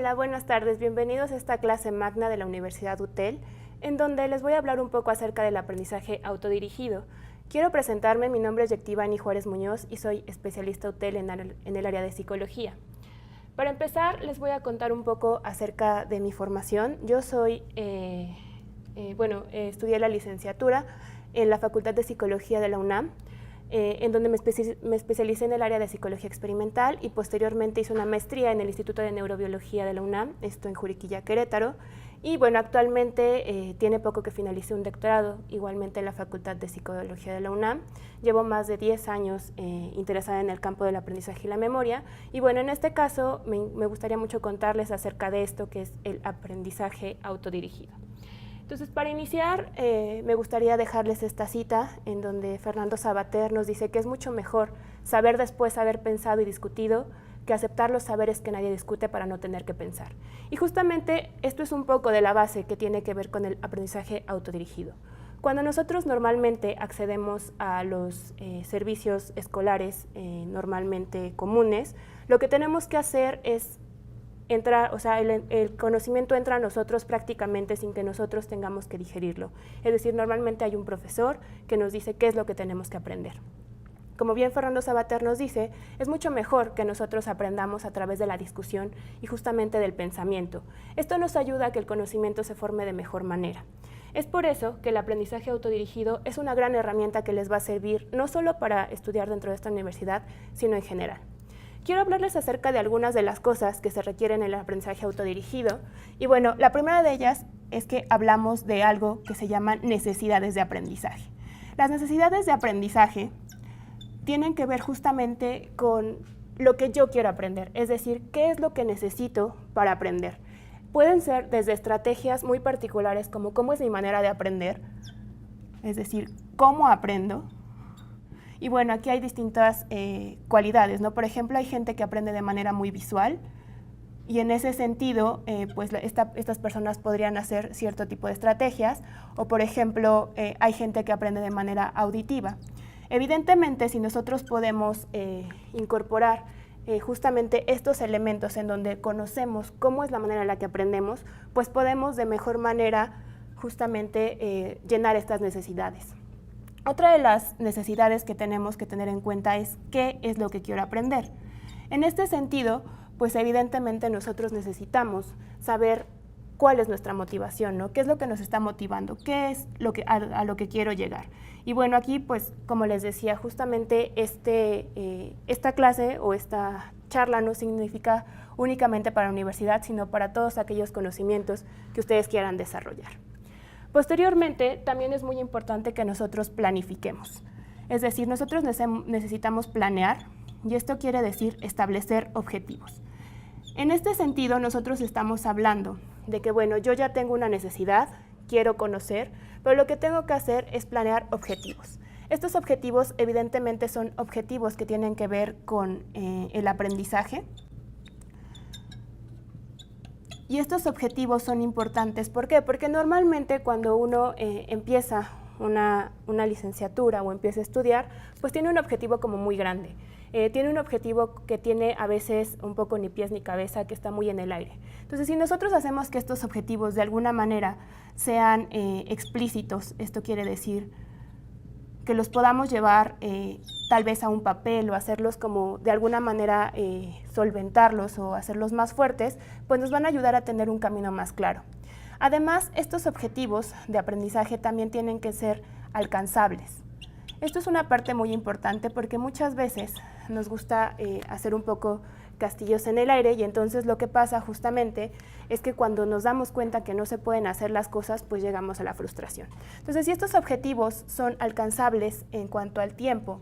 Hola, buenas tardes. Bienvenidos a esta clase magna de la Universidad UTEL, en donde les voy a hablar un poco acerca del aprendizaje autodirigido. Quiero presentarme, mi nombre es Yectivani Juárez Muñoz y soy especialista UTEL en el área de psicología. Para empezar, les voy a contar un poco acerca de mi formación. Yo estudié la licenciatura en la Facultad de Psicología de la UNAM, en donde me especialicé en el área de psicología experimental y posteriormente hice una maestría en el Instituto de Neurobiología de la UNAM, esto en Juriquilla, Querétaro, y bueno, actualmente tiene poco que finalicé un doctorado, igualmente en la Facultad de Psicología de la UNAM. Llevo más de 10 años interesada en el campo del aprendizaje y la memoria, y bueno, en este caso me gustaría mucho contarles acerca de esto que es el aprendizaje autodirigido. Entonces, para iniciar, me gustaría dejarles esta cita en donde Fernando Savater nos dice que es mucho mejor saber después haber pensado y discutido que aceptar los saberes que nadie discute para no tener que pensar. Y justamente esto es un poco de la base que tiene que ver con el aprendizaje autodirigido. Cuando nosotros normalmente accedemos a los servicios escolares normalmente comunes, lo que tenemos que hacer es el conocimiento entra a nosotros prácticamente sin que nosotros tengamos que digerirlo. Es decir, normalmente hay un profesor que nos dice qué es lo que tenemos que aprender. Como bien Fernando Savater nos dice, es mucho mejor que nosotros aprendamos a través de la discusión y justamente del pensamiento. Esto nos ayuda a que el conocimiento se forme de mejor manera. Es por eso que el aprendizaje autodirigido es una gran herramienta que les va a servir no solo para estudiar dentro de esta universidad, sino en general. Quiero hablarles acerca de algunas de las cosas que se requieren en el aprendizaje autodirigido. Y bueno, la primera de ellas es que hablamos de algo que se llaman necesidades de aprendizaje. Las necesidades de aprendizaje tienen que ver justamente con lo que yo quiero aprender, es decir, qué es lo que necesito para aprender. Pueden ser desde estrategias muy particulares como cómo es mi manera de aprender, es decir, cómo aprendo. Y bueno, aquí hay distintas cualidades, ¿no? Por ejemplo, hay gente que aprende de manera muy visual y en ese sentido, estas personas podrían hacer cierto tipo de estrategias, o por ejemplo, hay gente que aprende de manera auditiva. Evidentemente, si nosotros podemos incorporar justamente estos elementos en donde conocemos cómo es la manera en la que aprendemos, pues podemos de mejor manera justamente llenar estas necesidades. Otra de las necesidades que tenemos que tener en cuenta es qué es lo que quiero aprender. En este sentido, pues evidentemente nosotros necesitamos saber cuál es nuestra motivación, ¿no? ¿Qué es lo que nos está motivando? ¿Qué es a lo que quiero llegar? Y bueno, aquí, pues, como les decía, justamente esta clase o esta charla no significa únicamente para la universidad, sino para todos aquellos conocimientos que ustedes quieran desarrollar. Posteriormente, también es muy importante que nosotros planifiquemos. Es decir, nosotros necesitamos planear, y esto quiere decir establecer objetivos. En este sentido, nosotros estamos hablando de que, bueno, yo ya tengo una necesidad, quiero conocer, pero lo que tengo que hacer es planear objetivos. Estos objetivos, evidentemente, son objetivos que tienen que ver con el aprendizaje. Y estos objetivos son importantes. ¿Por qué? Porque normalmente cuando uno empieza una licenciatura o empieza a estudiar, pues tiene un objetivo como muy grande. Tiene un objetivo que tiene a veces un poco ni pies ni cabeza, que está muy en el aire. Entonces, si nosotros hacemos que estos objetivos de alguna manera sean explícitos, esto quiere decir que los podamos llevar tal vez a un papel o hacerlos como de alguna manera solventarlos o hacerlos más fuertes, pues nos van a ayudar a tener un camino más claro. Además, estos objetivos de aprendizaje también tienen que ser alcanzables. Esto es una parte muy importante porque muchas veces nos gusta hacer un poco castillos en el aire y entonces lo que pasa justamente es que cuando nos damos cuenta que no se pueden hacer las cosas, pues llegamos a la frustración. Entonces, si estos objetivos son alcanzables en cuanto al tiempo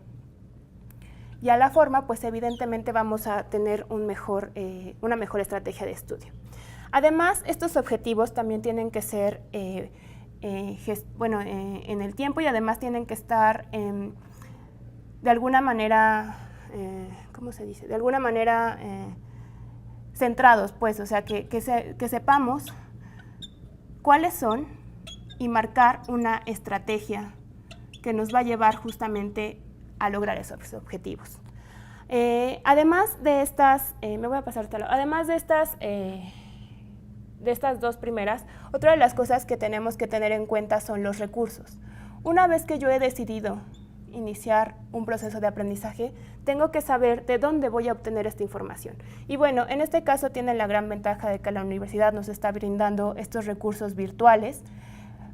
y a la forma, pues evidentemente vamos a tener una mejor estrategia de estudio. Además, estos objetivos también tienen que ser en el tiempo y además tienen que estar de alguna manera, ¿cómo se dice? De alguna manera centrados, pues, o sea, que sepamos cuáles son y marcar una estrategia que nos va a llevar justamente a lograr esos objetivos. Además de estas, estas dos primeras, otra de las cosas que tenemos que tener en cuenta son los recursos. Una vez que yo he decidido iniciar un proceso de aprendizaje, tengo que saber de dónde voy a obtener esta información. Y bueno, en este caso tienen la gran ventaja de que la universidad nos está brindando estos recursos virtuales,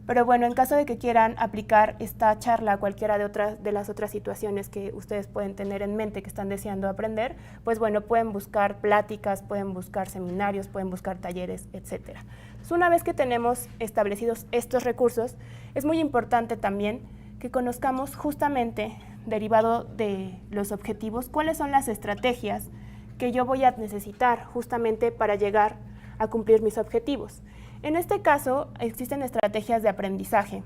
pero bueno, en caso de que quieran aplicar esta charla a cualquiera de las otras situaciones que ustedes pueden tener en mente que están deseando aprender, pues bueno, pueden buscar pláticas, pueden buscar seminarios, pueden buscar talleres, etc. Entonces, una vez que tenemos establecidos estos recursos, es muy importante también que conozcamos justamente, derivado de los objetivos, cuáles son las estrategias que yo voy a necesitar justamente para llegar a cumplir mis objetivos. En este caso, existen estrategias de aprendizaje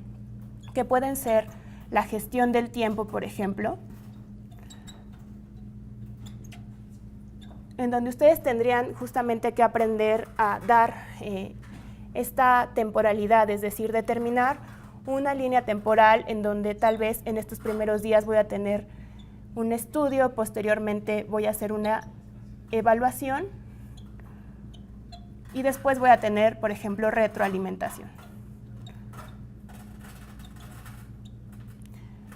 que pueden ser la gestión del tiempo, por ejemplo, en donde ustedes tendrían justamente que aprender a dar esta temporalidad, es decir, determinar una línea temporal en donde tal vez en estos primeros días voy a tener un estudio, posteriormente voy a hacer una evaluación y después voy a tener, por ejemplo, retroalimentación.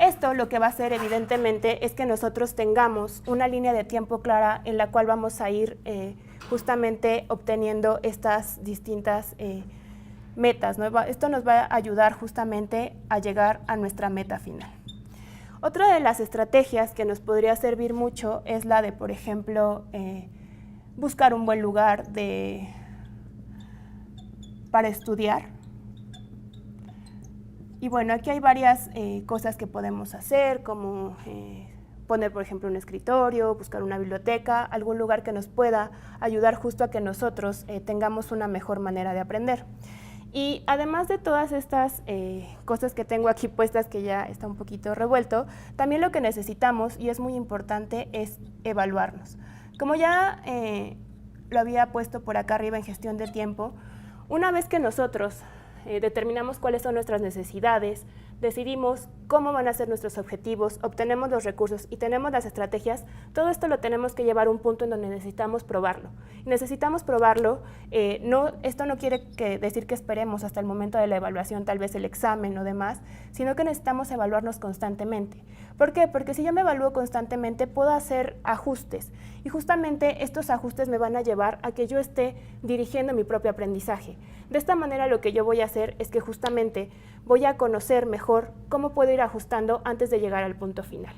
Esto lo que va a hacer evidentemente es que nosotros tengamos una línea de tiempo clara en la cual vamos a ir justamente obteniendo estas distintas metas, ¿no? Esto nos va a ayudar justamente a llegar a nuestra meta final. Otra de las estrategias que nos podría servir mucho es la de, por ejemplo, buscar un buen lugar para estudiar. Y bueno, aquí hay varias cosas que podemos hacer, como poner, por ejemplo, un escritorio, buscar una biblioteca, algún lugar que nos pueda ayudar justo a que nosotros tengamos una mejor manera de aprender. Y además de todas estas cosas que tengo aquí puestas, que ya está un poquito revuelto, también lo que necesitamos, y es muy importante, es evaluarnos. Como ya lo había puesto por acá arriba en gestión de tiempo, una vez que nosotros determinamos cuáles son nuestras necesidades, decidimos cómo van a ser nuestros objetivos, obtenemos los recursos y tenemos las estrategias, todo esto lo tenemos que llevar a un punto en donde necesitamos probarlo. Necesitamos probarlo, esto no quiere decir que esperemos hasta el momento de la evaluación, tal vez el examen o demás, sino que necesitamos evaluarnos constantemente. ¿Por qué? Porque si yo me evalúo constantemente, puedo hacer ajustes y justamente estos ajustes me van a llevar a que yo esté dirigiendo mi propio aprendizaje. De esta manera lo que yo voy a hacer es que justamente voy a conocer mejor cómo puedo ir ajustando antes de llegar al punto final.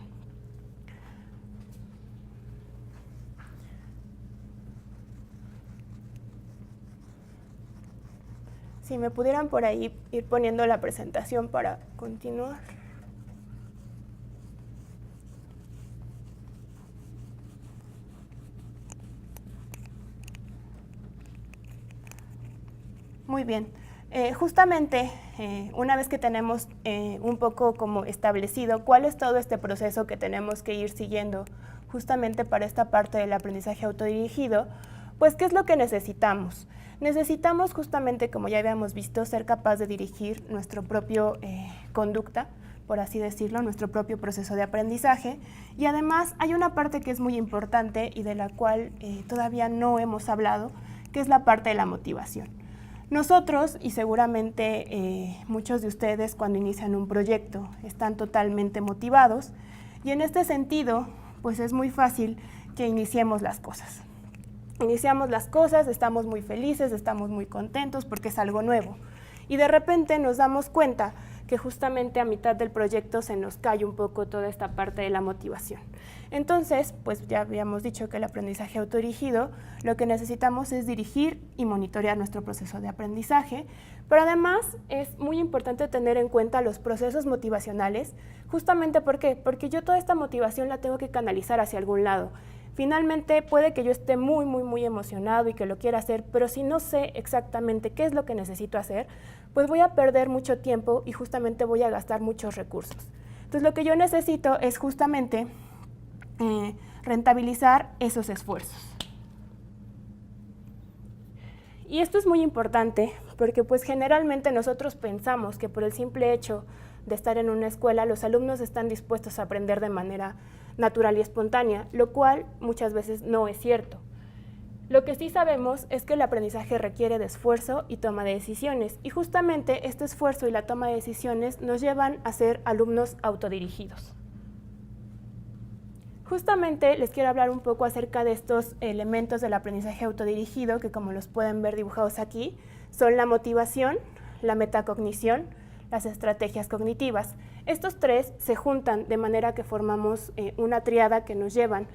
Si me pudieran por ahí ir poniendo la presentación para continuar. Muy bien. Justamente, una vez que tenemos un poco como establecido cuál es todo este proceso que tenemos que ir siguiendo justamente para esta parte del aprendizaje autodirigido, pues, ¿qué es lo que necesitamos? Necesitamos justamente, como ya habíamos visto, ser capaz de dirigir nuestro propio conducta, por así decirlo, nuestro propio proceso de aprendizaje. Y además hay una parte que es muy importante y de la cual todavía no hemos hablado, que es la parte de la motivación. Nosotros, y seguramente muchos de ustedes cuando inician un proyecto están totalmente motivados, y en este sentido, pues es muy fácil que iniciemos las cosas. Iniciamos las cosas, estamos muy felices, estamos muy contentos porque es algo nuevo. Y de repente nos damos cuenta que justamente a mitad del proyecto se nos cae un poco toda esta parte de la motivación. Entonces, pues ya habíamos dicho que el aprendizaje autodirigido, lo que necesitamos es dirigir y monitorear nuestro proceso de aprendizaje, pero además es muy importante tener en cuenta los procesos motivacionales, justamente ¿por qué? Porque yo toda esta motivación la tengo que canalizar hacia algún lado. Finalmente puede que yo esté muy emocionado y que lo quiera hacer, pero si no sé exactamente qué es lo que necesito hacer, pues voy a perder mucho tiempo y justamente voy a gastar muchos recursos. Entonces lo que yo necesito es justamente rentabilizar esos esfuerzos. Y esto es muy importante porque pues generalmente nosotros pensamos que por el simple hecho de estar en una escuela los alumnos están dispuestos a aprender de manera natural y espontánea, lo cual muchas veces no es cierto. Lo que sí sabemos es que el aprendizaje requiere de esfuerzo y toma de decisiones, y justamente este esfuerzo y la toma de decisiones nos llevan a ser alumnos autodirigidos. Justamente les quiero hablar un poco acerca de estos elementos del aprendizaje autodirigido, que como los pueden ver dibujados aquí, son la motivación, la metacognición, las estrategias cognitivas. Estos tres se juntan de manera que formamos una tríada que nos llevan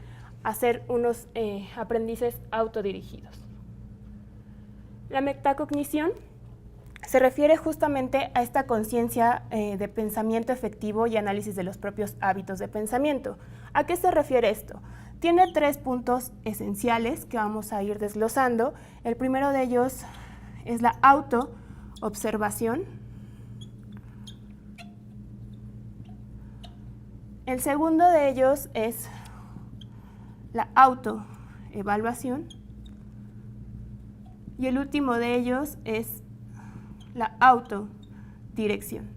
a ser unos aprendices autodirigidos. La metacognición se refiere justamente a esta conciencia de pensamiento efectivo y análisis de los propios hábitos de pensamiento. ¿A qué se refiere esto? Tiene 3 puntos esenciales que vamos a ir desglosando. El primero de ellos es la autoobservación. El segundo de ellos es la autoevaluación, y el último de ellos es la autodirección.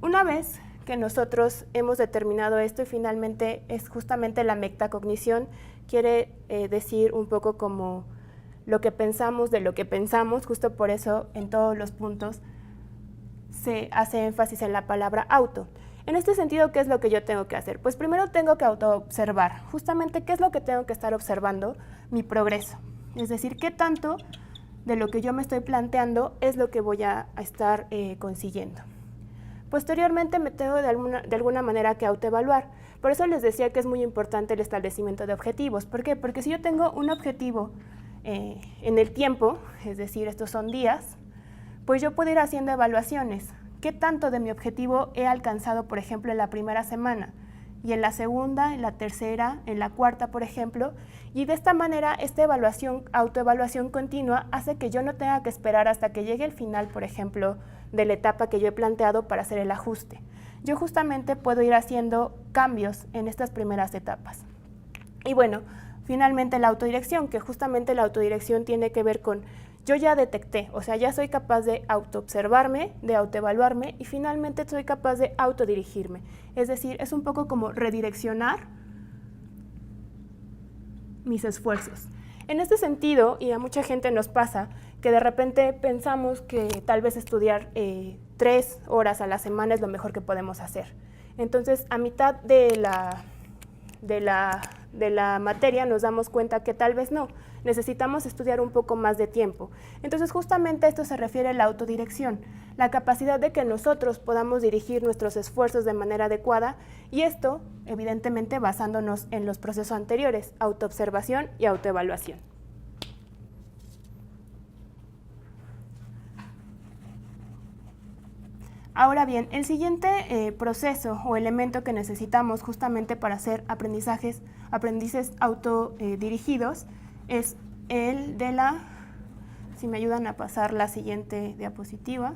Una vez que nosotros hemos determinado esto, y finalmente es justamente la metacognición, quiere decir un poco como lo que pensamos de lo que pensamos, justo por eso en todos los puntos se hace énfasis en la palabra auto. En este sentido, ¿qué es lo que yo tengo que hacer? Pues primero tengo que autoobservar. Justamente, ¿qué es lo que tengo que estar observando? Mi progreso. Es decir, ¿qué tanto de lo que yo me estoy planteando es lo que voy a estar consiguiendo? Posteriormente me tengo de alguna manera que autoevaluar. Por eso les decía que es muy importante el establecimiento de objetivos. ¿Por qué? Porque si yo tengo un objetivo en el tiempo, es decir, estos son días, pues yo puedo ir haciendo evaluaciones. ¿Qué tanto de mi objetivo he alcanzado, por ejemplo, en la primera semana? Y en la segunda, en la tercera, en la cuarta, por ejemplo. Y de esta manera, esta autoevaluación continua hace que yo no tenga que esperar hasta que llegue el final, por ejemplo, de la etapa que yo he planteado para hacer el ajuste. Yo justamente puedo ir haciendo cambios en estas primeras etapas. Y bueno, finalmente la autodirección, que justamente la autodirección tiene que ver con yo ya detecté, o sea, ya soy capaz de autoobservarme, de autoevaluarme y finalmente soy capaz de autodirigirme. Es decir, es un poco como redireccionar mis esfuerzos. En este sentido, y a mucha gente nos pasa, que de repente pensamos que tal vez estudiar 3 horas a la semana es lo mejor que podemos hacer. Entonces, a mitad de la materia nos damos cuenta que tal vez no, necesitamos estudiar un poco más de tiempo. Entonces justamente a esto se refiere la autodirección, la capacidad de que nosotros podamos dirigir nuestros esfuerzos de manera adecuada, y esto evidentemente basándonos en los procesos anteriores, autoobservación y autoevaluación. Ahora bien, el siguiente proceso o elemento que necesitamos justamente para hacer aprendices autodirigidos es el de la, si me ayudan a pasar la siguiente diapositiva.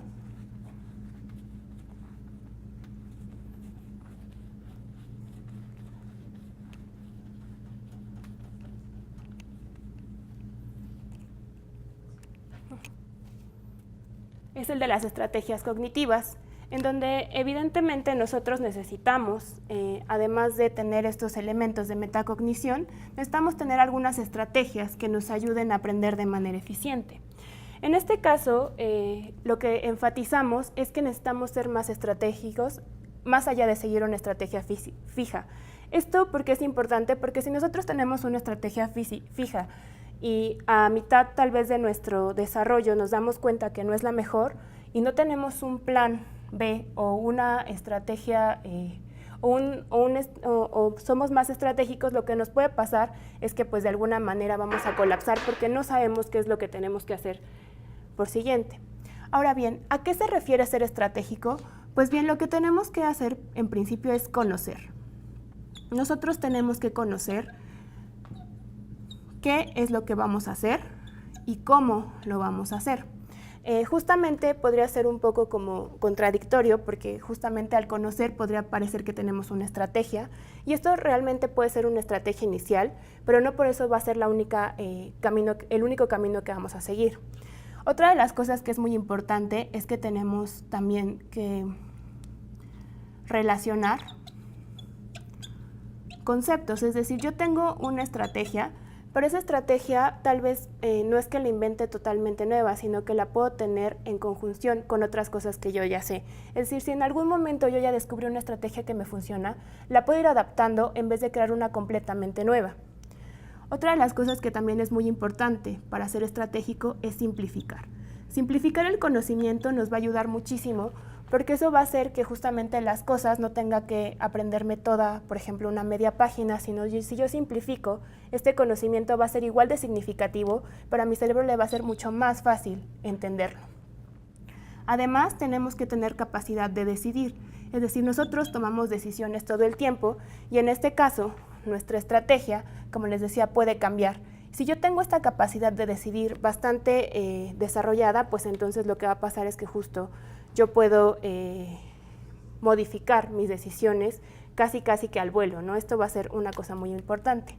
Es el de las estrategias cognitivas, en donde evidentemente nosotros necesitamos, además de tener estos elementos de metacognición, necesitamos tener algunas estrategias que nos ayuden a aprender de manera eficiente. En este caso, lo que enfatizamos es que necesitamos ser más estratégicos, más allá de seguir una estrategia fija. Esto porque es importante, porque si nosotros tenemos una estrategia fija y a mitad tal vez de nuestro desarrollo nos damos cuenta que no es la mejor y no tenemos un plan B o una estrategia o somos más estratégicos, lo que nos puede pasar es que pues de alguna manera vamos a colapsar porque no sabemos qué es lo que tenemos que hacer por siguiente. Ahora bien, ¿a qué se refiere ser estratégico? Pues bien, lo que tenemos que hacer en principio es conocer. Nosotros tenemos que conocer qué es lo que vamos a hacer y cómo lo vamos a hacer. Justamente podría ser un poco como contradictorio porque justamente al conocer podría parecer que tenemos una estrategia y esto realmente puede ser una estrategia inicial, pero no por eso va a ser el único camino que vamos a seguir. Otra de las cosas que es muy importante es que tenemos también que relacionar conceptos, es decir, yo tengo una estrategia, Pero esa estrategia tal vez no es que la invente totalmente nueva, sino que la puedo tener en conjunción con otras cosas que yo ya sé. Es decir, si en algún momento yo ya descubrí una estrategia que me funciona, la puedo ir adaptando en vez de crear una completamente nueva. Otra de las cosas que también es muy importante para ser estratégico es simplificar. Simplificar el conocimiento nos va a ayudar muchísimo porque eso va a hacer que justamente las cosas no tenga que aprenderme toda, por ejemplo, una media página, sino si yo simplifico, este conocimiento va a ser igual de significativo, pero a mi cerebro le va a ser mucho más fácil entenderlo. Además, tenemos que tener capacidad de decidir, es decir, nosotros tomamos decisiones todo el tiempo y en este caso, nuestra estrategia, como les decía, puede cambiar. Si yo tengo esta capacidad de decidir bastante desarrollada, pues entonces lo que va a pasar es que justo yo puedo modificar mis decisiones casi que al vuelo, ¿no? Esto va a ser una cosa muy importante.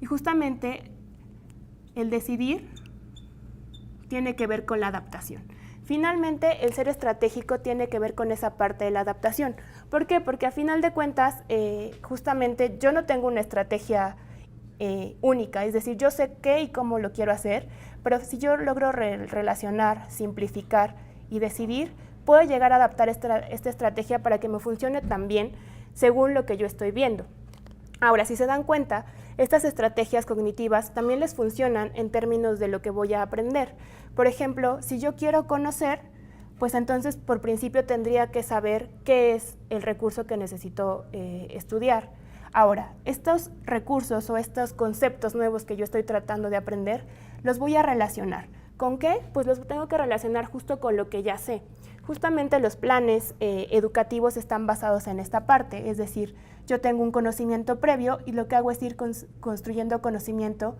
Y justamente el decidir tiene que ver con la adaptación. Finalmente, el ser estratégico tiene que ver con esa parte de la adaptación. ¿Por qué? Porque a final de cuentas, justamente yo no tengo una estrategia única, es decir, yo sé qué y cómo lo quiero hacer, pero si yo logro relacionar, simplificar y decidir, puedo llegar a adaptar esta estrategia para que me funcione también según lo que yo estoy viendo. Ahora, si se dan cuenta, estas estrategias cognitivas también les funcionan en términos de lo que voy a aprender. Por ejemplo, si yo quiero conocer, pues entonces por principio tendría que saber qué es el recurso que necesito estudiar. Ahora, estos recursos o estos conceptos nuevos que yo estoy tratando de aprender, los voy a relacionar. ¿Con qué? Pues los tengo que relacionar justo con lo que ya sé. Justamente los planes educativos están basados en esta parte, es decir, yo tengo un conocimiento previo y lo que hago es ir construyendo conocimiento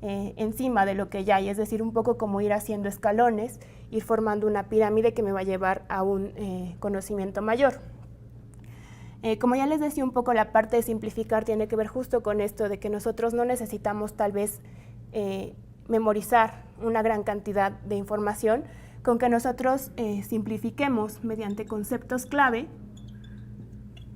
encima de lo que ya hay, es decir, un poco como ir haciendo escalones, ir formando una pirámide que me va a llevar a un conocimiento mayor. Como ya les decía un poco, la parte de simplificar tiene que ver justo con esto de que nosotros no necesitamos tal vez memorizar una gran cantidad de información, con que nosotros simplifiquemos mediante conceptos clave,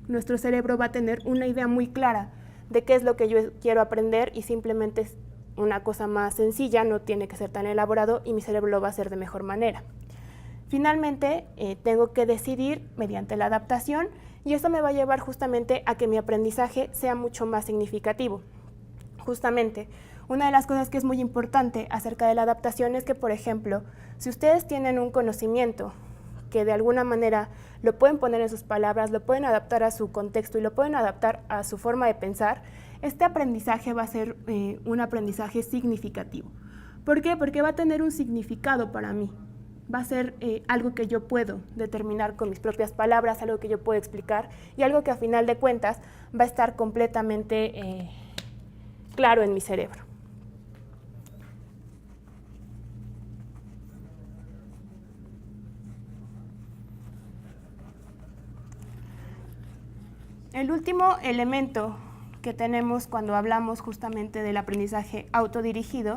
nuestro cerebro va a tener una idea muy clara de qué es lo que yo quiero aprender y simplemente es una cosa más sencilla, no tiene que ser tan elaborado y mi cerebro lo va a hacer de mejor manera. Finalmente, tengo que decidir mediante la adaptación y eso me va a llevar justamente a que mi aprendizaje sea mucho más significativo. Justamente, una de las cosas que es muy importante acerca de la adaptación es que, por ejemplo, si ustedes tienen un conocimiento que de alguna manera lo pueden poner en sus palabras, lo pueden adaptar a su contexto y lo pueden adaptar a su forma de pensar, este aprendizaje va a ser un aprendizaje significativo. ¿Por qué? Porque va a tener un significado para mí. Va a ser algo que yo puedo determinar con mis propias palabras, algo que yo puedo explicar y algo que a final de cuentas va a estar completamente claro en mi cerebro. El último elemento que tenemos cuando hablamos justamente del aprendizaje autodirigido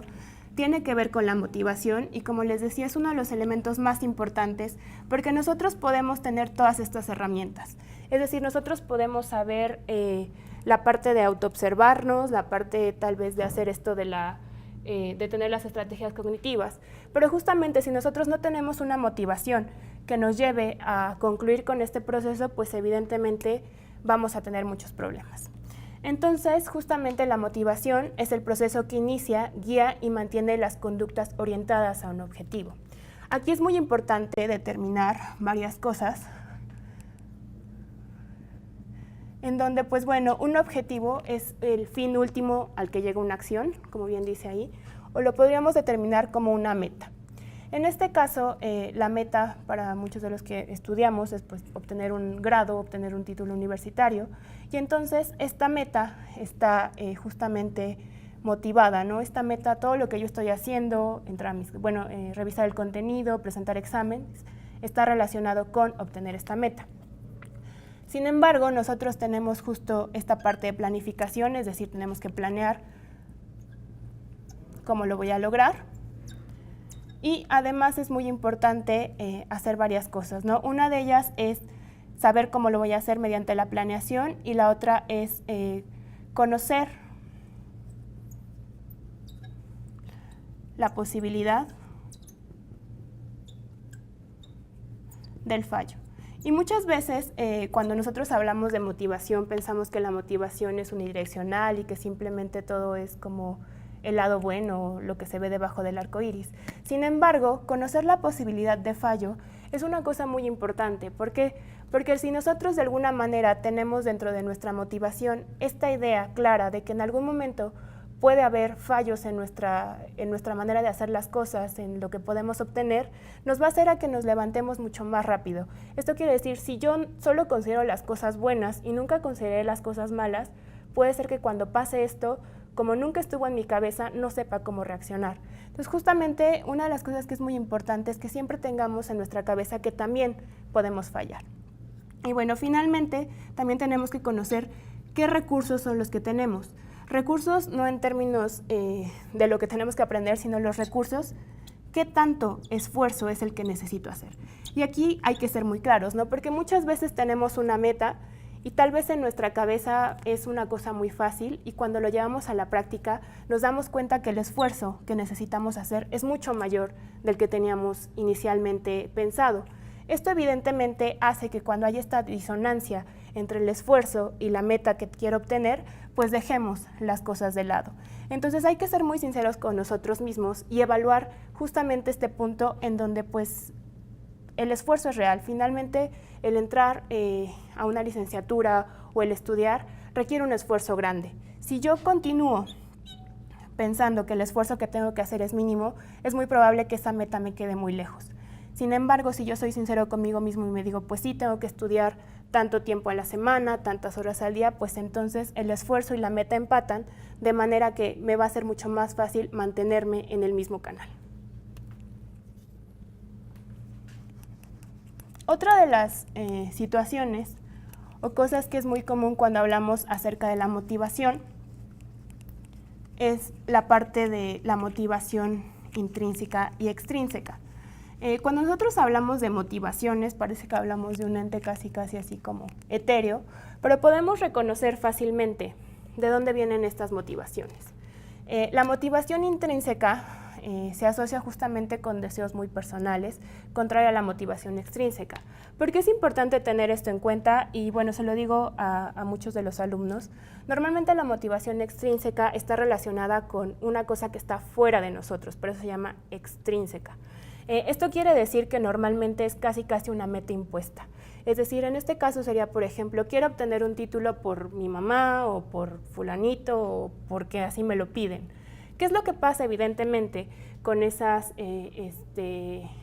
tiene que ver con la motivación y, como les decía, es uno de los elementos más importantes porque nosotros podemos tener todas estas herramientas. Es decir, nosotros podemos saber la parte de autoobservarnos, la parte tal vez de hacer esto de tener las estrategias cognitivas, pero justamente si nosotros no tenemos una motivación que nos lleve a concluir con este proceso, pues evidentemente vamos a tener muchos problemas. Entonces, justamente la motivación es el proceso que inicia, guía y mantiene las conductas orientadas a un objetivo. Aquí es muy importante determinar varias cosas, en donde, pues bueno, un objetivo es el fin último al que llega una acción, como bien dice ahí, o lo podríamos determinar como una meta. En este caso, la meta para muchos de los que estudiamos es pues, obtener un grado, obtener un título universitario, y entonces esta meta está justamente motivada, ¿no? Esta meta, todo lo que yo estoy haciendo, revisar el contenido, presentar exámenes, está relacionado con obtener esta meta. Sin embargo, nosotros tenemos justo esta parte de planificación, es decir, tenemos que planear cómo lo voy a lograr. Y además es muy importante hacer varias cosas, ¿no? Una de ellas es saber cómo lo voy a hacer mediante la planeación y la otra es conocer la posibilidad del fallo. Y muchas veces cuando nosotros hablamos de motivación pensamos que la motivación es unidireccional y que simplemente todo es como el lado bueno, lo que se ve debajo del arco iris. Sin embargo, conocer la posibilidad de fallo es una cosa muy importante. ¿Por qué? Porque si nosotros de alguna manera tenemos dentro de nuestra motivación esta idea clara de que en algún momento puede haber fallos en nuestra manera de hacer las cosas, en lo que podemos obtener, nos va a hacer a que nos levantemos mucho más rápido. Esto quiere decir, si yo solo considero las cosas buenas y nunca consideré las cosas malas, puede ser que cuando pase esto, como nunca estuvo en mi cabeza, no sepa cómo reaccionar. Entonces, justamente, una de las cosas que es muy importante es que siempre tengamos en nuestra cabeza que también podemos fallar. Y bueno, finalmente, también tenemos que conocer qué recursos son los que tenemos. Recursos no en términos de lo que tenemos que aprender, sino los recursos, qué tanto esfuerzo es el que necesito hacer. Y aquí hay que ser muy claros, ¿no? Porque muchas veces tenemos una meta y tal vez en nuestra cabeza es una cosa muy fácil y cuando lo llevamos a la práctica nos damos cuenta que el esfuerzo que necesitamos hacer es mucho mayor del que teníamos inicialmente pensado. Esto evidentemente hace que cuando hay esta disonancia entre el esfuerzo y la meta que quiero obtener, pues dejemos las cosas de lado. Entonces hay que ser muy sinceros con nosotros mismos y evaluar justamente este punto en donde pues el esfuerzo es real. Finalmente el entrar a una licenciatura o el estudiar requiere un esfuerzo grande. Si yo continúo pensando que el esfuerzo que tengo que hacer es mínimo, es muy probable que esa meta me quede muy lejos. Sin embargo, si yo soy sincero conmigo mismo y me digo, pues sí, tengo que estudiar tanto tiempo a la semana, tantas horas al día, pues entonces el esfuerzo y la meta empatan, de manera que me va a ser mucho más fácil mantenerme en el mismo canal. Otra de las situaciones o cosas que es muy común cuando hablamos acerca de la motivación es la parte de la motivación intrínseca y extrínseca. Cuando nosotros hablamos de motivaciones, parece que hablamos de un ente casi así como etéreo, pero podemos reconocer fácilmente de dónde vienen estas motivaciones. La motivación intrínseca se asocia justamente con deseos muy personales, contrario a la motivación extrínseca. ¿Por qué es importante tener esto en cuenta? Y bueno, se lo digo a muchos de los alumnos. Normalmente la motivación extrínseca está relacionada con una cosa que está fuera de nosotros, por eso se llama extrínseca. Esto quiere decir que normalmente es casi una meta impuesta. Es decir, en este caso sería, por ejemplo, quiero obtener un título por mi mamá o por fulanito o porque así me lo piden. ¿Qué es lo que pasa evidentemente con esas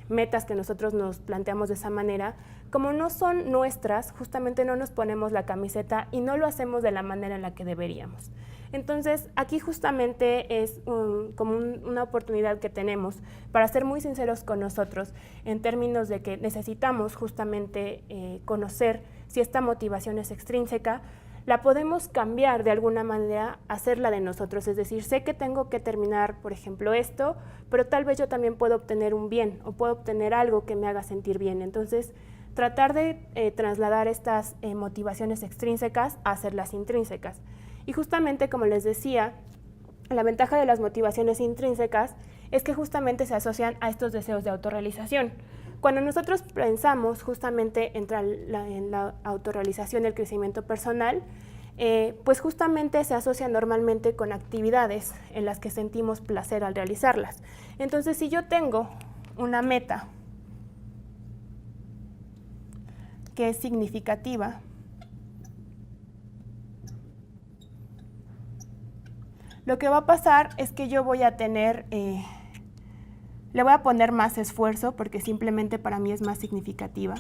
metas que nosotros nos planteamos de esa manera? Como no son nuestras, justamente no nos ponemos la camiseta y no lo hacemos de la manera en la que deberíamos. Entonces, aquí justamente es una oportunidad que tenemos para ser muy sinceros con nosotros en términos de que necesitamos justamente conocer si esta motivación es extrínseca, la podemos cambiar de alguna manera, hacerla de nosotros, es decir, sé que tengo que terminar, por ejemplo, esto, pero tal vez yo también puedo obtener un bien o puedo obtener algo que me haga sentir bien. Entonces, tratar de trasladar estas motivaciones extrínsecas a hacerlas intrínsecas. Y justamente, como les decía, la ventaja de las motivaciones intrínsecas es que justamente se asocian a estos deseos de autorrealización. Cuando nosotros pensamos justamente en la autorrealización y el crecimiento personal, pues justamente se asocia normalmente con actividades en las que sentimos placer al realizarlas. Entonces, si yo tengo una meta que es significativa, lo que va a pasar es que yo voy a tener, le voy a poner más esfuerzo porque simplemente para mí es más significativa.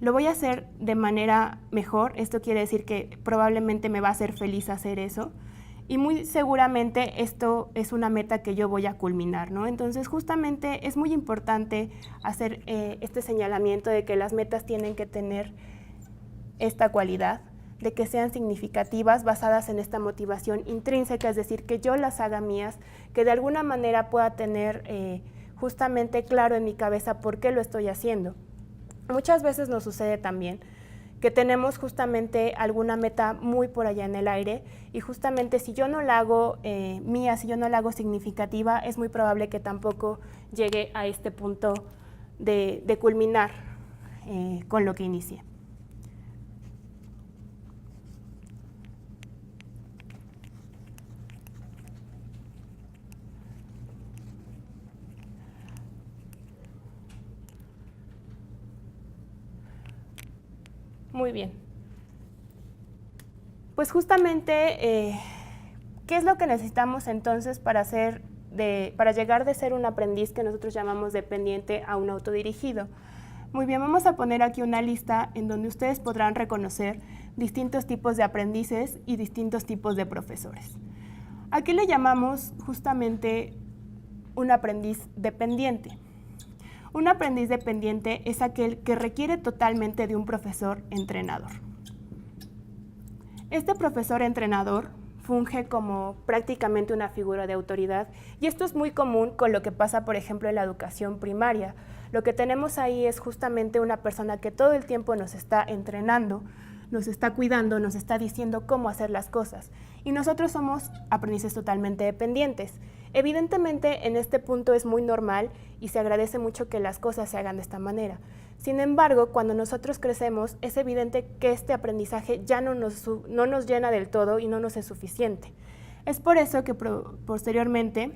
Lo voy a hacer de manera mejor, esto quiere decir que probablemente me va a hacer feliz hacer eso y muy seguramente esto es una meta que yo voy a culminar, ¿no? Entonces justamente es muy importante hacer este señalamiento de que las metas tienen que tener esta cualidad, de que sean significativas, basadas en esta motivación intrínseca, es decir, que yo las haga mías, que de alguna manera pueda tener justamente claro en mi cabeza por qué lo estoy haciendo. Muchas veces nos sucede también que tenemos justamente alguna meta muy por allá en el aire y justamente si yo no la hago mía, si yo no la hago significativa, es muy probable que tampoco llegue a este punto de culminar con lo que inicié. Muy bien. Pues justamente, ¿qué es lo que necesitamos entonces para llegar de ser un aprendiz que nosotros llamamos dependiente a un autodirigido? Muy bien, vamos a poner aquí una lista en donde ustedes podrán reconocer distintos tipos de aprendices y distintos tipos de profesores. Aquí le llamamos justamente un aprendiz dependiente. Un aprendiz dependiente es aquel que requiere totalmente de un profesor entrenador. Este profesor entrenador funge como prácticamente una figura de autoridad y esto es muy común con lo que pasa, por ejemplo, en la educación primaria. Lo que tenemos ahí es justamente una persona que todo el tiempo nos está entrenando, nos está cuidando, nos está diciendo cómo hacer las cosas. Y nosotros somos aprendices totalmente dependientes. Evidentemente, en este punto es muy normal y se agradece mucho que las cosas se hagan de esta manera. Sin embargo, cuando nosotros crecemos, es evidente que este aprendizaje ya no nos llena del todo y no nos es suficiente. Es por eso que posteriormente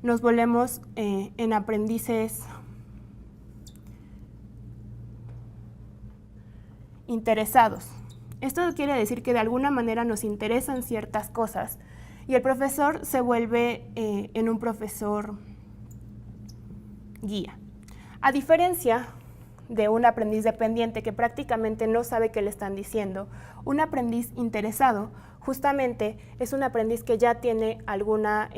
nos volvemos en aprendices interesados. Esto quiere decir que de alguna manera nos interesan ciertas cosas y el profesor se vuelve en un profesor guía. A diferencia de un aprendiz dependiente que prácticamente no sabe qué le están diciendo, un aprendiz interesado justamente es un aprendiz que ya tiene alguna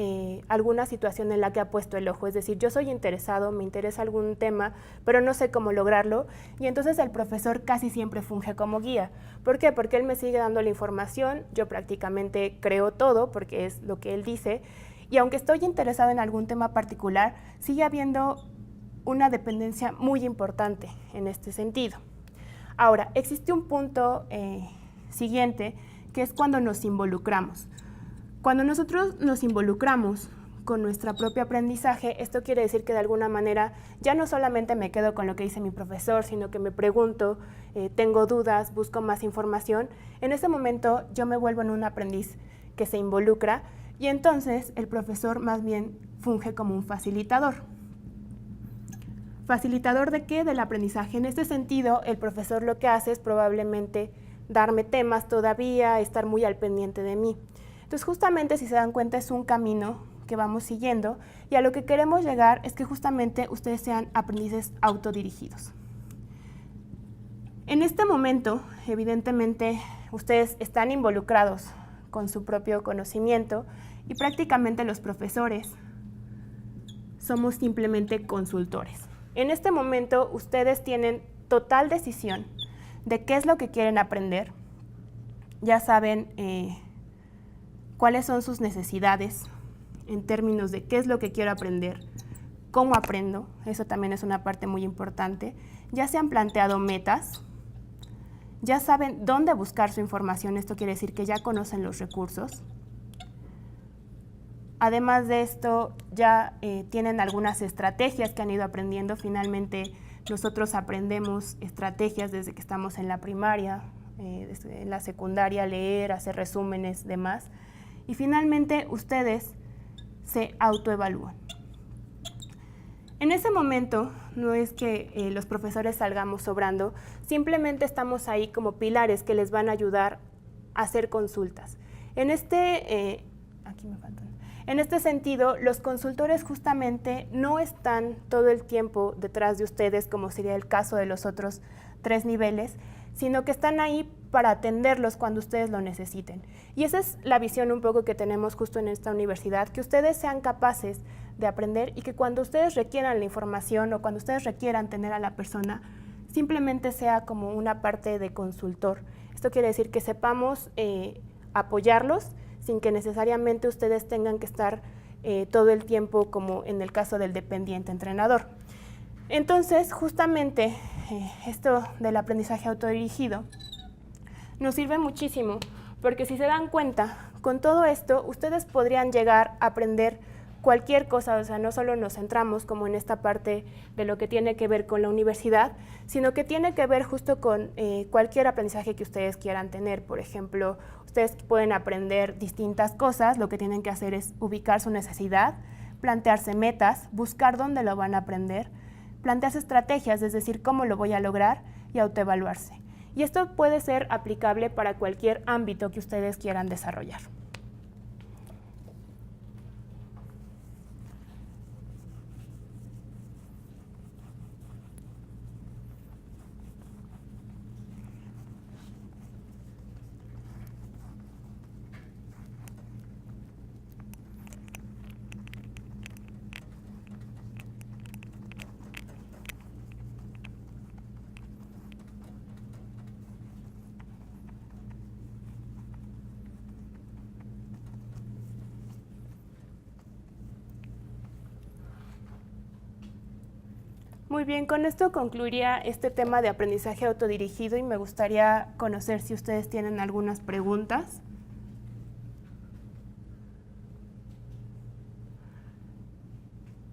situación en la que ha puesto el ojo. Es decir, yo soy interesado, me interesa algún tema, pero no sé cómo lograrlo y entonces el profesor casi siempre funge como guía. ¿Por qué? Porque él me sigue dando la información, yo prácticamente creo todo porque es lo que él dice y aunque estoy interesado en algún tema particular, sigue habiendo una dependencia muy importante en este sentido. Ahora, existe un punto siguiente que es cuando nos involucramos. Cuando nosotros nos involucramos con nuestro propio aprendizaje, esto quiere decir que de alguna manera ya no solamente me quedo con lo que dice mi profesor, sino que me pregunto, tengo dudas, busco más información. En ese momento yo me vuelvo en un aprendiz que se involucra y entonces el profesor más bien funge como un facilitador. ¿Facilitador de qué? Del aprendizaje. En este sentido, el profesor lo que hace es probablemente darme temas todavía, estar muy al pendiente de mí. Entonces, justamente, si se dan cuenta, es un camino que vamos siguiendo y a lo que queremos llegar es que justamente ustedes sean aprendices autodirigidos. En este momento, evidentemente, ustedes están involucrados con su propio conocimiento y prácticamente los profesores somos simplemente consultores. En este momento, ustedes tienen total decisión de qué es lo que quieren aprender. Ya saben cuáles son sus necesidades en términos de qué es lo que quiero aprender, cómo aprendo, eso también es una parte muy importante. Ya se han planteado metas, ya saben dónde buscar su información, esto quiere decir que ya conocen los recursos. Además de esto, ya tienen algunas estrategias que han ido aprendiendo. Finalmente, nosotros aprendemos estrategias desde que estamos en la primaria, en la secundaria, leer, hacer resúmenes, demás. Y finalmente, ustedes se autoevalúan. En ese momento, no es que los profesores salgamos sobrando, simplemente estamos ahí como pilares que les van a ayudar a hacer consultas. En este sentido, los consultores justamente no están todo el tiempo detrás de ustedes, como sería el caso de los otros 3 niveles, sino que están ahí para atenderlos cuando ustedes lo necesiten. Y esa es la visión un poco que tenemos justo en esta universidad, que ustedes sean capaces de aprender y que cuando ustedes requieran la información o cuando ustedes requieran tener a la persona, simplemente sea como una parte de consultor. Esto quiere decir que sepamos apoyarlos sin que necesariamente ustedes tengan que estar todo el tiempo como en el caso del dependiente entrenador. Entonces, justamente esto del aprendizaje autodirigido nos sirve muchísimo, porque si se dan cuenta, con todo esto ustedes podrían llegar a aprender cualquier cosa, o sea, no solo nos centramos como en esta parte de lo que tiene que ver con la universidad, sino que tiene que ver justo con cualquier aprendizaje que ustedes quieran tener. Por ejemplo, ustedes pueden aprender distintas cosas, lo que tienen que hacer es ubicar su necesidad, plantearse metas, buscar dónde lo van a aprender, plantearse estrategias, es decir, cómo lo voy a lograr, y autoevaluarse. Y esto puede ser aplicable para cualquier ámbito que ustedes quieran desarrollar. Muy bien, con esto concluiría este tema de aprendizaje autodirigido y me gustaría conocer si ustedes tienen algunas preguntas.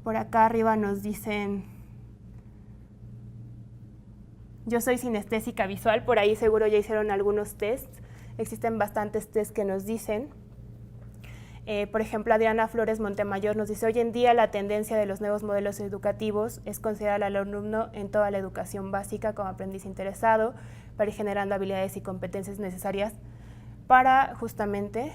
Por acá arriba nos dicen, yo soy sinestésica visual, por ahí seguro ya hicieron algunos tests, existen bastantes tests que nos dicen. Por ejemplo, Adriana Flores Montemayor nos dice, hoy en día la tendencia de los nuevos modelos educativos es considerar al alumno en toda la educación básica como aprendiz interesado para ir generando habilidades y competencias necesarias para justamente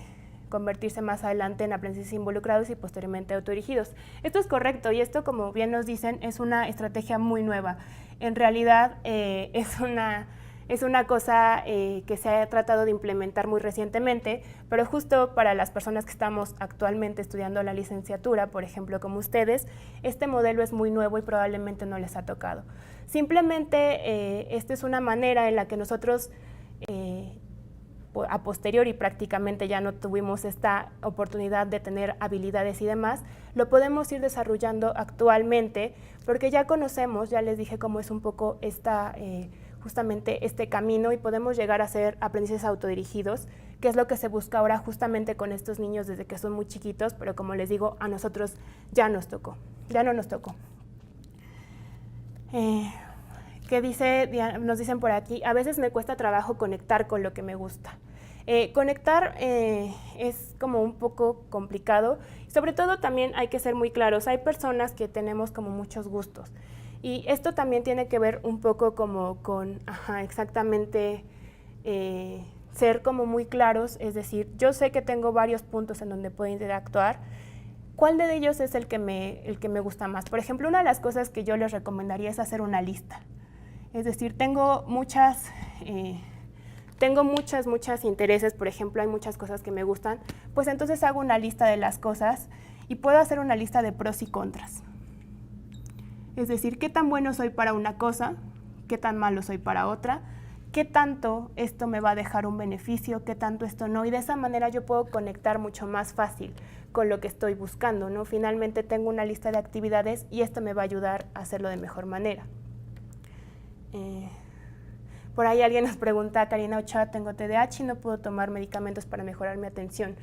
convertirse más adelante en aprendices involucrados y posteriormente autodirigidos. Esto es correcto y esto, como bien nos dicen, es una estrategia muy nueva. En realidad es una cosa que se ha tratado de implementar muy recientemente, pero justo para las personas que estamos actualmente estudiando la licenciatura, por ejemplo, como ustedes, este modelo es muy nuevo y probablemente no les ha tocado. Simplemente esta es una manera en la que nosotros a posteriori prácticamente ya no tuvimos esta oportunidad de tener habilidades y demás, lo podemos ir desarrollando actualmente porque ya conocemos, ya les dije cómo es un poco justamente este camino y podemos llegar a ser aprendices autodirigidos, que es lo que se busca ahora justamente con estos niños desde que son muy chiquitos, pero como les digo, a nosotros ya nos tocó, ya no nos tocó. ¿Qué dice? Nos dicen por aquí, a veces me cuesta trabajo conectar con lo que me gusta. Conectar es como un poco complicado, sobre todo también hay que ser muy claros, hay personas que tenemos como muchos gustos y esto también tiene que ver un poco como con, exactamente, ser como muy claros, es decir, yo sé que tengo varios puntos en donde puedo interactuar, ¿cuál de ellos es el que me gusta más? Por ejemplo, una de las cosas que yo les recomendaría es hacer una lista. Es decir, tengo muchos intereses, por ejemplo, hay muchas cosas que me gustan, pues entonces hago una lista de las cosas y puedo hacer una lista de pros y contras. Es decir, qué tan bueno soy para una cosa, qué tan malo soy para otra, qué tanto esto me va a dejar un beneficio, qué tanto esto no, y de esa manera yo puedo conectar mucho más fácil con lo que estoy buscando, ¿no? Finalmente tengo una lista de actividades y esto me va a ayudar a hacerlo de mejor manera. Por ahí alguien nos pregunta, Karina Ochoa, tengo TDAH y no puedo tomar medicamentos para mejorar mi atención.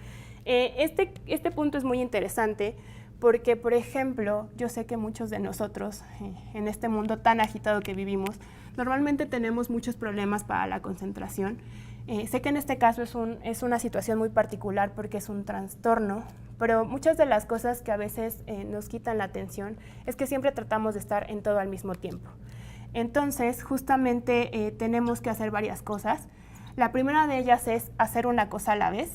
Este punto es muy interesante porque, por ejemplo, yo sé que muchos de nosotros en este mundo tan agitado que vivimos, normalmente tenemos muchos problemas para la concentración. Sé que en este caso es una situación muy particular porque es un trastorno, pero muchas de las cosas que a veces nos quitan la atención es que siempre tratamos de estar en todo al mismo tiempo. Entonces, justamente tenemos que hacer varias cosas. La primera de ellas es hacer una cosa a la vez.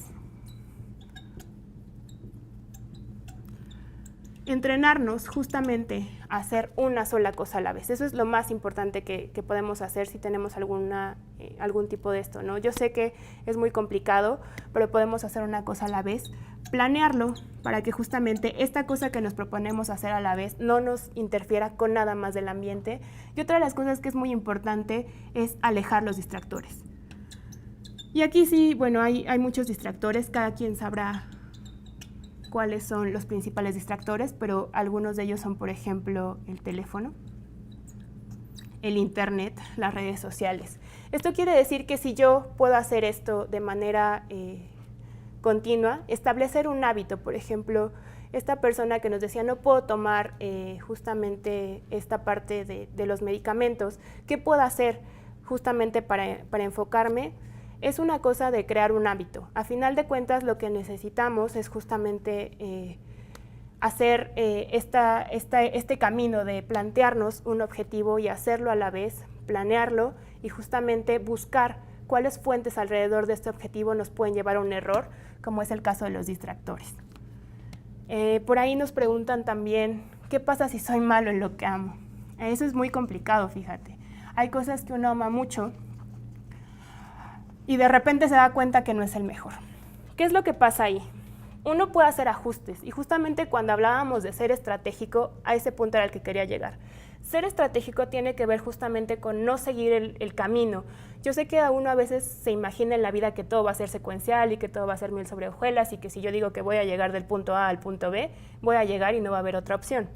Entrenarnos justamente a hacer una sola cosa a la vez. Eso es lo más importante que podemos hacer si tenemos algún tipo de esto, ¿no? Yo sé que es muy complicado, pero podemos hacer una cosa a la vez. Planearlo para que justamente esta cosa que nos proponemos hacer a la vez no nos interfiera con nada más del ambiente. Y otra de las cosas que es muy importante es alejar los distractores. Y aquí sí, bueno, hay muchos distractores, cada quien sabrá cuáles son los principales distractores, pero algunos de ellos son, por ejemplo, el teléfono, el internet, las redes sociales. Esto quiere decir que si yo puedo hacer esto de manera continua, establecer un hábito, por ejemplo, esta persona que nos decía no puedo tomar justamente esta parte de los medicamentos, ¿qué puedo hacer justamente para enfocarme? Es una cosa de crear un hábito. A final de cuentas lo que necesitamos es justamente hacer este camino de plantearnos un objetivo y hacerlo a la vez, planearlo y justamente buscar cuáles fuentes alrededor de este objetivo nos pueden llevar a un error, como es el caso de los distractores. Por ahí nos preguntan también, ¿qué pasa si soy malo en lo que amo? Eso es muy complicado, fíjate. Hay cosas que uno ama mucho y de repente se da cuenta que no es el mejor. ¿Qué es lo que pasa ahí? Uno puede hacer ajustes y justamente cuando hablábamos de ser estratégico, a ese punto era el que quería llegar. Ser estratégico tiene que ver justamente con no seguir el camino. Yo sé que a uno a veces se imagina en la vida que todo va a ser secuencial y que todo va a ser miel sobre hojuelas y que si yo digo que voy a llegar del punto A al punto B, voy a llegar y no va a haber otra opción.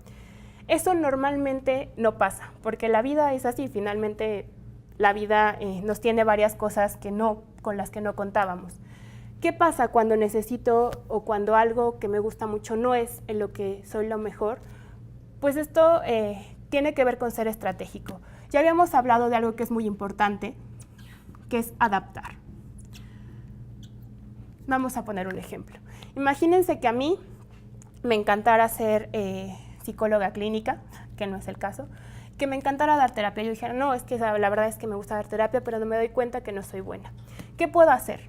Eso normalmente no pasa, porque la vida es así, finalmente la vida nos tiene varias cosas con las que no contábamos. ¿Qué pasa cuando necesito o cuando algo que me gusta mucho no es en lo que soy lo mejor? Pues esto tiene que ver con ser estratégico. Ya habíamos hablado de algo que es muy importante, que es adaptar. Vamos a poner un ejemplo. Imagínense que a mí me encantara ser psicóloga clínica, que no es el caso, que me encantara dar terapia. Yo dijera, no, es que la verdad es que me gusta dar terapia, pero no me doy cuenta que no soy buena. ¿Qué puedo hacer?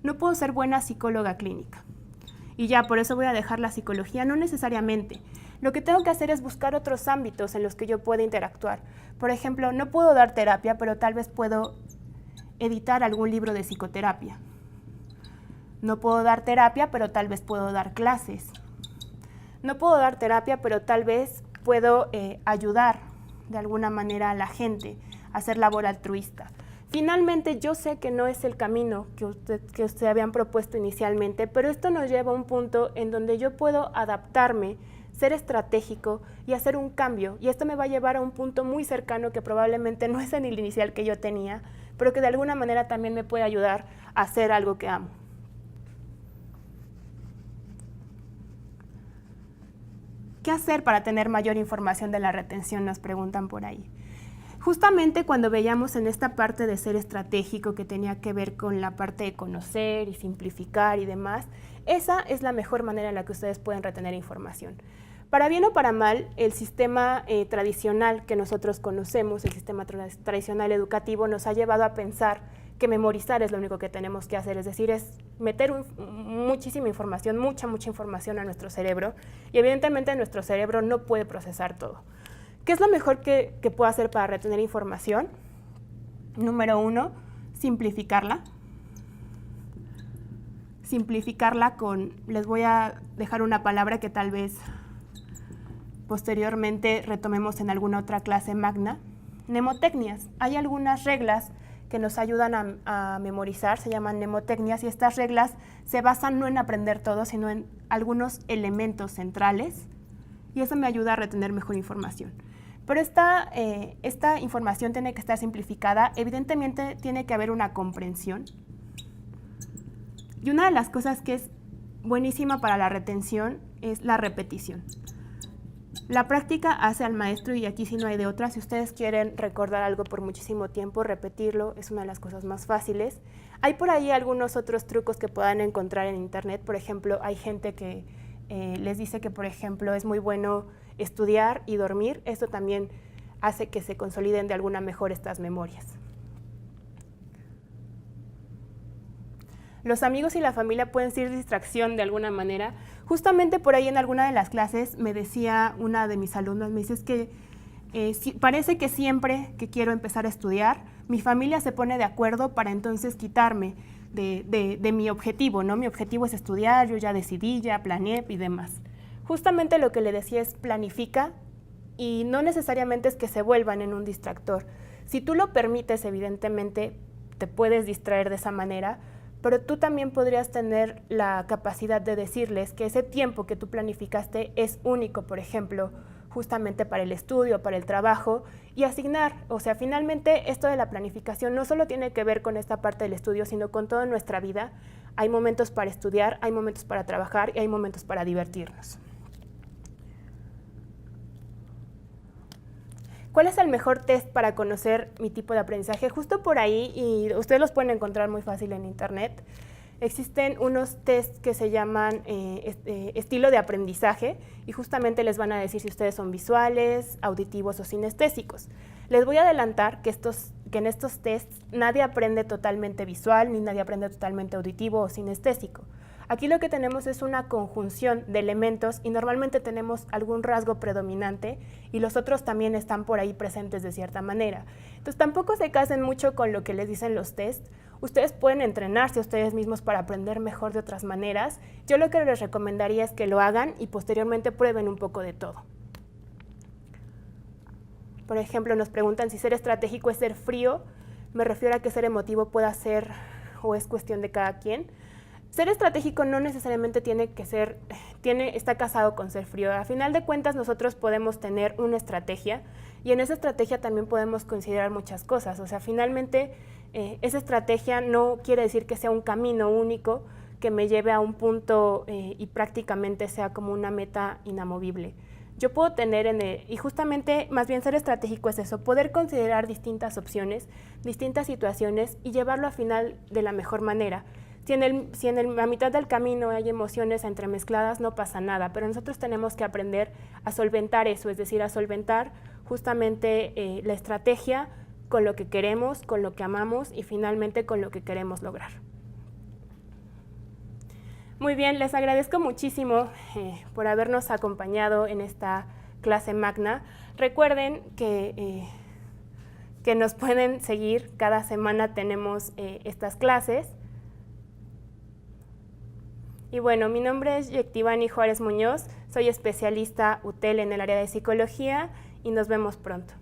No puedo ser buena psicóloga clínica. Y ya, por eso voy a dejar la psicología, no necesariamente. Lo que tengo que hacer es buscar otros ámbitos en los que yo pueda interactuar. Por ejemplo, no puedo dar terapia, pero tal vez puedo editar algún libro de psicoterapia. No puedo dar terapia, pero tal vez puedo dar clases. No puedo dar terapia, pero tal vez puedo ayudar de alguna manera a la gente, hacer labor altruista. Finalmente, yo sé que no es el camino que ustedes habían propuesto inicialmente, pero esto nos lleva a un punto en donde yo puedo adaptarme, ser estratégico y hacer un cambio. Y esto me va a llevar a un punto muy cercano que probablemente no es en el inicial que yo tenía, pero que de alguna manera también me puede ayudar a hacer algo que amo. ¿Qué hacer para tener mayor información de la retención? Nos preguntan por ahí. Justamente cuando veíamos en esta parte de ser estratégico que tenía que ver con la parte de conocer y simplificar y demás, esa es la mejor manera en la que ustedes pueden retener información. Para bien o para mal, el sistema tradicional que nosotros conocemos, el sistema tradicional educativo, nos ha llevado a pensar que memorizar es lo único que tenemos que hacer, es decir, es meter muchísima información, mucha información a nuestro cerebro y evidentemente nuestro cerebro no puede procesar todo. ¿Qué es lo mejor que puedo hacer para retener información? Número 1, simplificarla. Simplificarla les voy a dejar una palabra que tal vez posteriormente retomemos en alguna otra clase magna. Mnemotecnias. Hay algunas reglas que nos ayudan a memorizar, se llaman mnemotecnias, y estas reglas se basan no en aprender todo, sino en algunos elementos centrales, y eso me ayuda a retener mejor información. Pero esta información tiene que estar simplificada, evidentemente tiene que haber una comprensión. Y una de las cosas que es buenísima para la retención es la repetición. La práctica hace al maestro y aquí sí no hay de otra. Si ustedes quieren recordar algo por muchísimo tiempo, repetirlo es una de las cosas más fáciles. Hay por ahí algunos otros trucos que puedan encontrar en internet. Por ejemplo, hay gente que les dice que, por ejemplo, es muy bueno estudiar y dormir. Esto también hace que se consoliden de alguna mejor estas memorias. Los amigos y la familia pueden ser distracción de alguna manera. Justamente por ahí en alguna de las clases me decía una de mis alumnas, me dice, es que parece que siempre que quiero empezar a estudiar, mi familia se pone de acuerdo para entonces quitarme de mi objetivo, ¿no? Mi objetivo es estudiar, yo ya decidí, ya planeé y demás. Justamente lo que le decía es planifica y no necesariamente es que se vuelvan en un distractor. Si tú lo permites, evidentemente te puedes distraer de esa manera, pero tú también podrías tener la capacidad de decirles que ese tiempo que tú planificaste es único. Por ejemplo, justamente para el estudio, para el trabajo y asignar. O sea, finalmente esto de la planificación no solo tiene que ver con esta parte del estudio, sino con toda nuestra vida. Hay momentos para estudiar, hay momentos para trabajar y hay momentos para divertirnos. ¿Cuál es el mejor test para conocer mi tipo de aprendizaje? Justo por ahí, y ustedes los pueden encontrar muy fácil en internet, existen unos tests que se llaman estilo de aprendizaje y justamente les van a decir si ustedes son visuales, auditivos o sinestésicos. Les voy a adelantar que en estos tests nadie aprende totalmente visual ni nadie aprende totalmente auditivo o sinestésico. Aquí lo que tenemos es una conjunción de elementos y normalmente tenemos algún rasgo predominante y los otros también están por ahí presentes de cierta manera. Entonces tampoco se casen mucho con lo que les dicen los tests. Ustedes pueden entrenarse ustedes mismos para aprender mejor de otras maneras. Yo lo que les recomendaría es que lo hagan y posteriormente prueben un poco de todo. Por ejemplo, nos preguntan si ser estratégico es ser frío. Me refiero a que ser emotivo pueda ser o es cuestión de cada quien. Ser estratégico no necesariamente está casado con ser frío. A final de cuentas, nosotros podemos tener una estrategia y en esa estrategia también podemos considerar muchas cosas. O sea, finalmente, esa estrategia no quiere decir que sea un camino único que me lleve a un punto y prácticamente sea como una meta inamovible. Yo puedo tener, y justamente más bien ser estratégico es eso, poder considerar distintas opciones, distintas situaciones y llevarlo al final de la mejor manera. Si en la mitad del camino hay emociones entremezcladas, no pasa nada, pero nosotros tenemos que aprender a solventar eso, es decir, a solventar justamente la estrategia con lo que queremos, con lo que amamos y finalmente con lo que queremos lograr. Muy bien, les agradezco muchísimo por habernos acompañado en esta clase magna. Recuerden que nos pueden seguir, cada semana tenemos estas clases. Y bueno, mi nombre es Yectivani Juárez Muñoz, soy especialista UTEL en el área de psicología y nos vemos pronto.